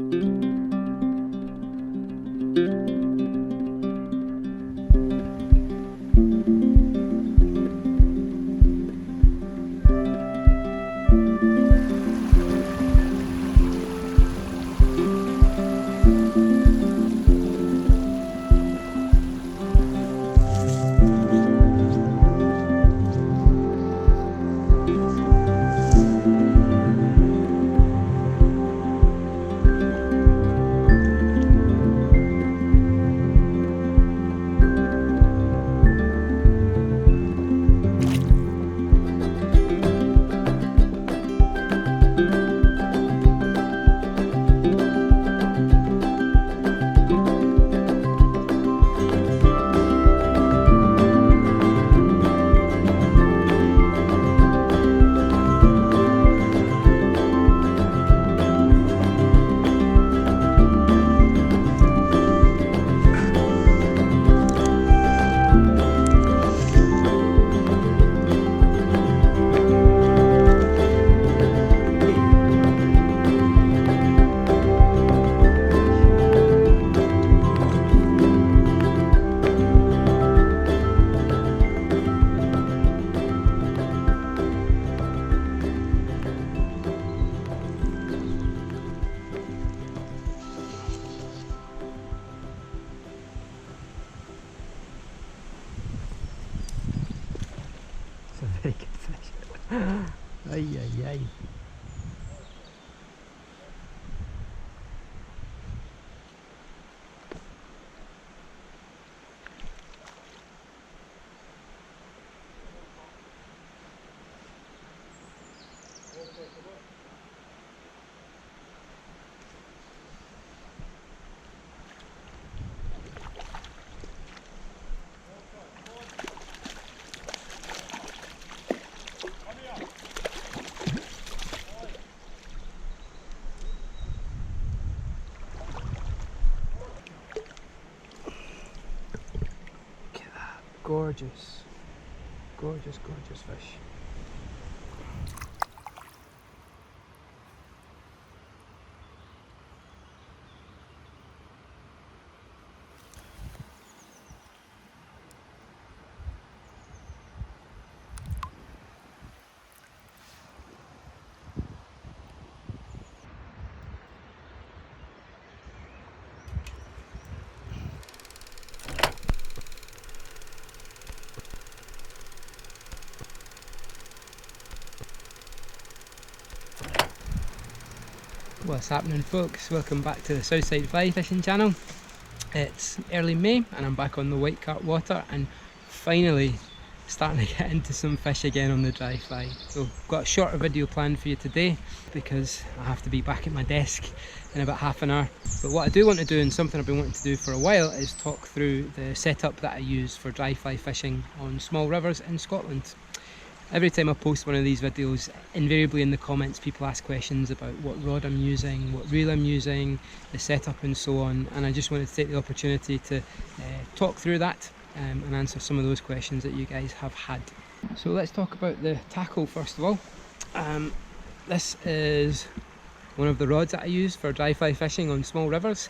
It's a very good fish. Ay, ay, ay. Gorgeous, gorgeous, gorgeous fish. What's happening, folks? Welcome back to the Southside Fly Fishing channel. It's early May and I'm back on the white cart water and finally starting to get into some fish again on the dry fly. So I've got a shorter video planned for you today because I have to be back at my desk in about half an hour. But what I do want to do, and something I've been wanting to do for a while, is talk through the setup that I use for dry fly fishing on small rivers in Scotland. Every time I post one of these videos, invariably in the comments people ask questions about what rod I'm using, what reel I'm using, the setup and so on, and I just wanted to take the opportunity to talk through that and answer some of those questions that you guys have had. So let's talk about the tackle first of all. This is one of the rods that I use for dry fly fishing on small rivers.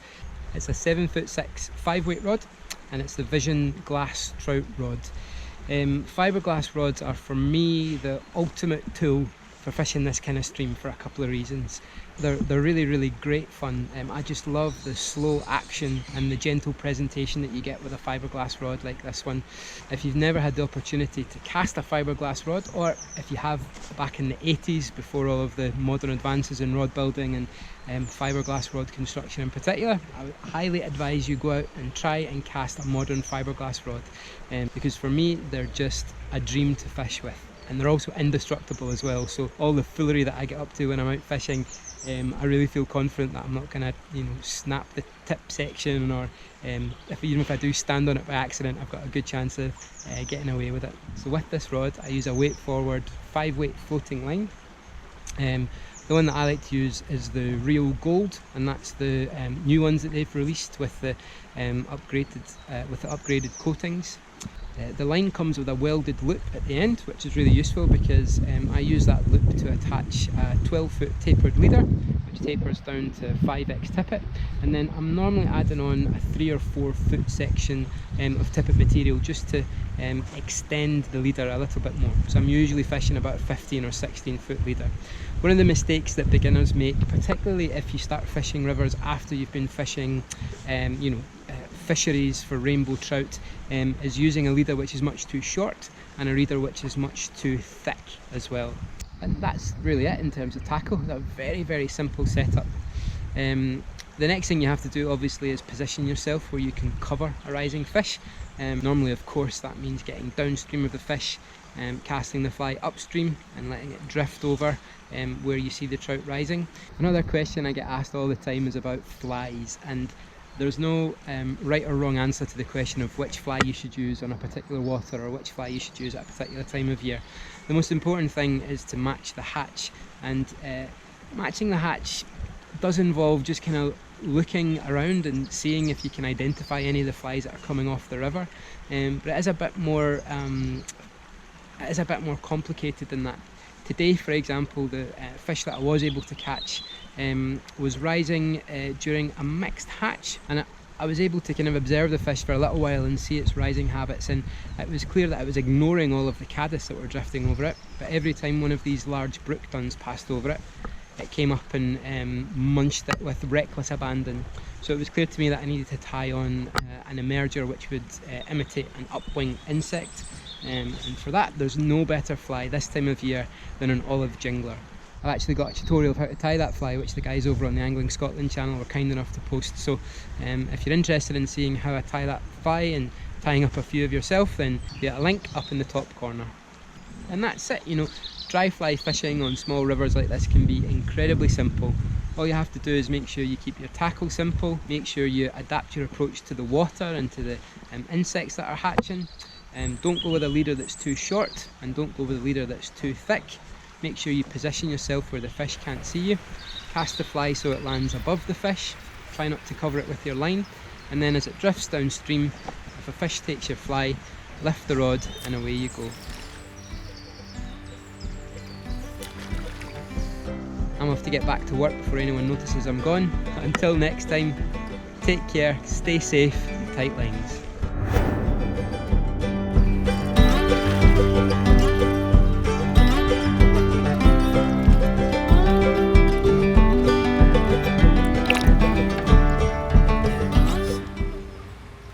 It's a 7'6" 5-weight rod and it's the Vision glass trout rod. Fiberglass rods are for me the ultimate tool for fishing this kind of stream for a couple of reasons. They're really great fun. I just love the slow action and the gentle presentation that you get with a fiberglass rod like this one. If you've never had the opportunity to cast a fiberglass rod, or if you have back in the 80s before all of the modern advances in rod building and fiberglass rod construction in particular, I would highly advise you go out and try and cast a modern fiberglass rod, because for me they're just a dream to fish with. And they're also indestructible as well, so all the foolery that I get up to when I'm out fishing, I really feel confident that I'm not going to, snap the tip section, or even if I do stand on it by accident, I've got a good chance of getting away with it. So with this rod, I use a weight forward 5-weight floating line. The one that I like to use is the Real Gold, and that's the new ones that they've released with the upgraded coatings. The line comes with a welded loop at the end, which is really useful because I use that loop to attach a 12-foot tapered leader, which tapers down to 5x tippet, and then I'm normally adding on a 3 or 4 foot section of tippet material just to extend the leader a little bit more. So I'm usually fishing about a 15 or 16 foot leader. One of the mistakes that beginners make, particularly if you start fishing rivers after you've been fishing fisheries for rainbow trout, is using a leader which is much too short and a leader which is much too thick as well. And that's really it in terms of tackle. It's a very, very simple setup. The next thing you have to do obviously is position yourself where you can cover a rising fish. Normally, of course, that means getting downstream of the fish, casting the fly upstream and letting it drift over where you see the trout rising. Another question I get asked all the time is about flies, and there's no right or wrong answer to the question of which fly you should use on a particular water or which fly you should use at a particular time of year. The most important thing is to match the hatch, and matching the hatch does involve just kind of looking around and seeing if you can identify any of the flies that are coming off the river, but it is a bit more complicated than that. Today, for example, the fish that I was able to catch was rising during a mixed hatch, and I was able to kind of observe the fish for a little while and see its rising habits, and it was clear that I was ignoring all of the caddis that were drifting over it, but every time one of these large brook duns passed over it, it came up and munched it with reckless abandon. So it was clear to me that I needed to tie on an emerger which would imitate an upwing insect, and for that there's no better fly this time of year than an olive jingler. I've actually got a tutorial of how to tie that fly which the guys over on the Angling Scotland channel were kind enough to post, so if you're interested in seeing how I tie that fly and tying up a few of yourself, then there's a link up in the top corner. And that's it. Dry fly fishing on small rivers like this can be incredibly simple. All you have to do is make sure you keep your tackle simple, make sure you adapt your approach to the water and to the insects that are hatching. Don't go with a leader that's too short, and don't go with a leader that's too thick. Make sure you position yourself where the fish can't see you. Cast the fly so it lands above the fish. Try not to cover it with your line, and then as it drifts downstream, if a fish takes your fly, lift the rod and away you go. I'm off to get back to work before anyone notices I'm gone. Until next time, take care, stay safe, tight lines.